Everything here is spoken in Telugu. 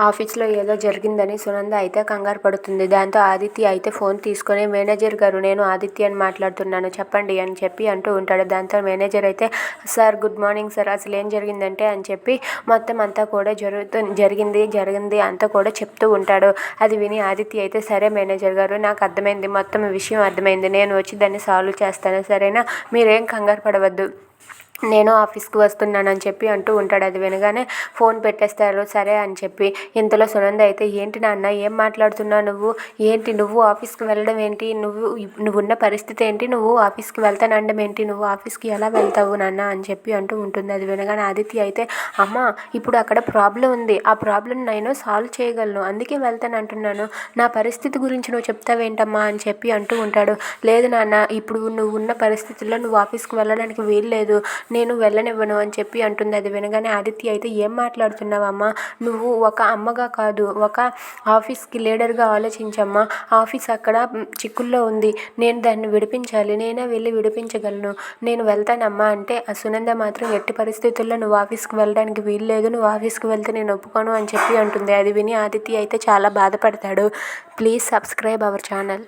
ఆఫీస్లో ఏదో జరిగిందని సునంద అయితే కంగారు పడుతుంది. దాంతో ఆదిత్య అయితే ఫోన్ తీసుకొని మేనేజర్ గారు, నేను ఆదిత్య అని మాట్లాడుతున్నాను, చెప్పండి అని చెప్పి అంటూ ఉంటాడు. దాంతో మేనేజర్ అయితే, సార్ గుడ్ మార్నింగ్ సార్, అసలు ఏం జరిగిందంటే అని చెప్పి మొత్తం అంతా కూడా జరిగింది అంతా కూడా చెప్తూ ఉంటాడు. అది విని ఆదిత్య అయితే, సరే మేనేజర్ గారు, నాకు అర్థమైంది, మొత్తం విషయం అర్థమైంది, నేను వచ్చి దాన్ని సాల్వ్ చేస్తాను, సరేనా, మీరేం కంగారు పడవద్దు, నేను ఆఫీస్కి వస్తున్నానని చెప్పి అంటూ ఉంటాడు. అది వినగానే ఫోన్ పెట్టేస్తారు. సరే అని చెప్పి ఇంతలో సునంద అయితే, ఏంటి నాన్న, ఏం మాట్లాడుతున్నావు నువ్వు, ఏంటి నువ్వు ఆఫీస్కి వెళ్ళడం ఏంటి, నువ్వున్న పరిస్థితి ఏంటి, నువ్వు ఆఫీస్కి వెళ్తానండం ఏంటి, నువ్వు ఆఫీస్కి ఎలా వెళ్తావు నాన్న అని చెప్పి అంటూ ఉంటుంది. అది వినగానే ఆదిత్య అయితే, అమ్మ ఇప్పుడు అక్కడ ప్రాబ్లం ఉంది, ఆ ప్రాబ్లం నేను సాల్వ్ చేయగలను, అందుకే వెళ్తాను అంటున్నాను, నా పరిస్థితి గురించి నువ్వు చెప్తావేంటమ్మా అని చెప్పి అంటూ ఉంటాడు. లేదు నాన్న, ఇప్పుడు నువ్వు ఉన్న పరిస్థితుల్లో నువ్వు ఆఫీస్కి వెళ్ళడానికి వీల్లేదు, నేను వెళ్ళనివ్వను అని చెప్పి అంటుంది. అది వినగానే ఆదిత్య అయితే, ఏం మాట్లాడుతున్నావమ్మా, నువ్వు ఒక అమ్మగా కాదు, ఒక ఆఫీస్కి లీడర్గా ఆలోచించమ్మా, ఆఫీస్ అక్కడ చిక్కుల్లో ఉంది, నేను దాన్ని విడిపించాలి, నేనే వెళ్ళి విడిపించగలను, నేను వెళ్తానమ్మా అంటే ఆ సునంద మాత్రం ఎట్టి పరిస్థితుల్లో నువ్వు ఆఫీస్కి వెళ్ళడానికి వీల్లేదు, నువ్వు ఆఫీస్కి వెళ్తే నేను ఒప్పుకోను అని చెప్పి అంటుంది. అది విని ఆదిత్య అయితే చాలా బాధపడతాడు. Please subscribe our channel.